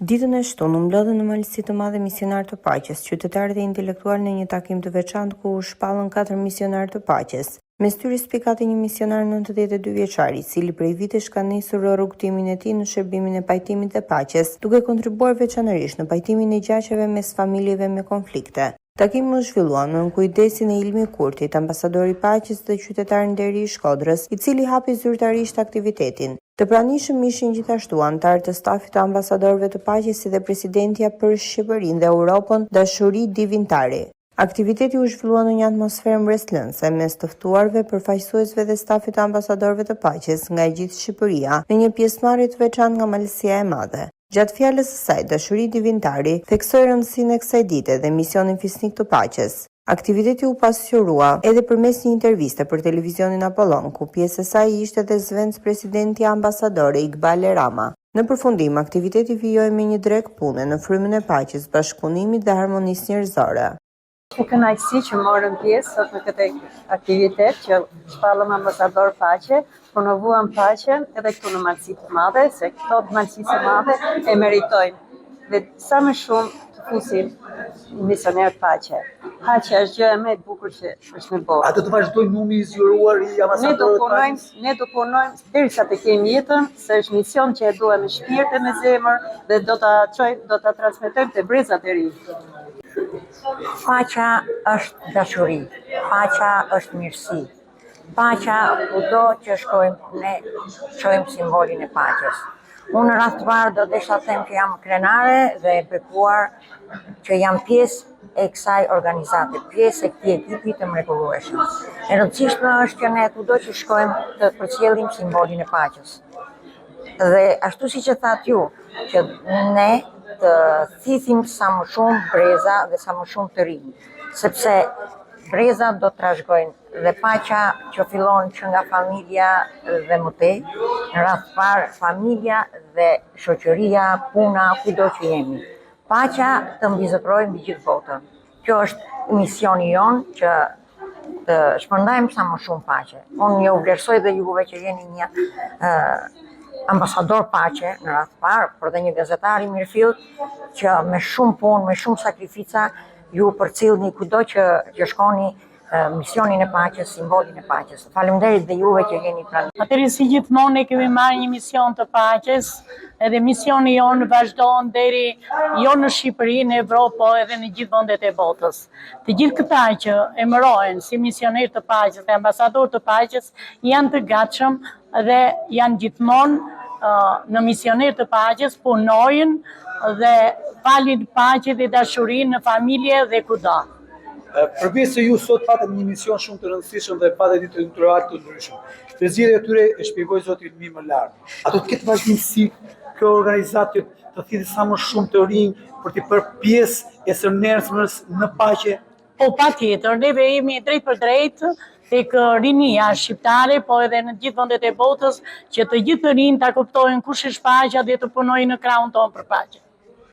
Ditën e shtunë mblodhen në Malësi të Madhe misionar të paqes, qytetarë dhe intelektual në një takim të veçantë ku u shpallën 4 misionar të paqes. Mes tyre spikati një misionar 92 vjeçar, i cili prej vitesh ka nisur rrugtimin e tij në shërbimin e pajtimit të paqes, duke kontribuar veçanërisht në pajtimin e gjaqeve mes familjeve me konflikte. Takimi u zhvillua në kujdesin e Ilmi Kurtit, ambasadori i paqes dhe qytetar nderi i Shkodrës, i cili hapi zyrtarisht aktivitetin. Të pranishëm ishin gjithashtu anëtarë të stafit të ambasadorëve të paqes si dhe presidentja për Shqipërinë dhe Europën, Dashuri Divintari. Aktiviteti u zhvillua në një atmosferë mbretërëse mes të ftuarve, përfaqësuesve dhe stafit të ambasadorëve të paqes nga e gjithë Shqipëria në një pjesëmarrje të veçantë nga Malësia e Madhe. Gjatë fjalës së saj, Dashuri Divintari theksoi rëndësinë e kësaj dite dhe misionin fisnik të paqes. Aktiviteti u pasqyrua edhe përmes një interviste për televizionin Apollon, ku pjesë e saj ishte edhe zëvendës presidenti ambasadore Iqbal Rama. Në përfundim, aktiviteti vijoi me një drek pune në frymën e paqes, bashkëpunimit dhe harmonisë njerëzore. Me kënaqësi që morëm pjesë sot në këtë aktivitet që shpallëm ambasador paqe, promovuam paqen edhe këtu në Malësi të Madhe, se këto të Malësisë së Madhe e meritojnë dhe sa më shumë të fusin misioner paqe. Paqja është gjë më e bukur që është në botë. A do të vazhdojmë numri i zgjuruar i ambasadorëve të paqes? Ne do punojmë derisa të kemi jetën, se është mision që e duam me shpirt e me zemër dhe do ta transmetojmë te brezat e ri. Paqja është dashuri, paqja është mirësi. Paqja kudo që shkojmë ne çojmë simbolin e paqes. Unë në rast të parë do desha të them që jam krenare dhe e bekuar që jam pjesë e kësaj organizate, pjesë e këtij ekipi të mrekullueshëm. E rëndësishme është që ne kudo që shkojmë të përcjellim simbolin e paqes. Dhe ashtu siç e thatë ju, që ne të thithim sa më shumë breza dhe sa më shumë të rinj, sepse brezat do të trashëgojnë dhe paqja që fillon që nga familja dhe mëtej, në rast të parë familja dhe shoqëria, puna, kudo që jemi. Paqja të mbizotërojë mbi gjithë botën. Kjo është misioni jon që të shpërndajmë sa më shumë paqe. Unë ju vlerësoj dhe juve që jeni një ambasador paqe në rast të parë, por dhe një gazetar i mirëfill që me shumë punë, me shumë sakrifica ju përcjellni kudo që shkoni misionin e paqes, simbolin e paqes. Faleminderit dhe juve që jeni pranë. Atëherë si gjithmonë ne kemi marrë një mision të paqes, edhe misioni jonë vazhdon deri jo në Shqipëri, në Evropë, po edhe në gjithë vendet e botës. Të gjithë këta që emërohen si misionerë të paqes, dhe ambasador të paqes, janë të gatshëm dhe janë gjithmonë në misionerë të paqes, punojnë dhe falin paqe dhe dashurinë në familje dhe kudo. Përveç se ju sot patët një mision shumë të rëndësishëm dhe patët një ndërtuar të ndryshëm. Të zgjedhja e tyre e shpjegoi zoti Ilmi më lart. A do të ketë vazhdimsi kjo organizatë të thithë sa më shumë të rinj për të bërë pjesë e së njerëzimës në paqe? Po patjetër, neve jemi drejt për drejt tek rinia shqiptare, po edhe në gjithë vendet e botës, që të gjithë të rinj ta kuptojnë kush është paqja dhe të punojnë në krahun tonë për paqe.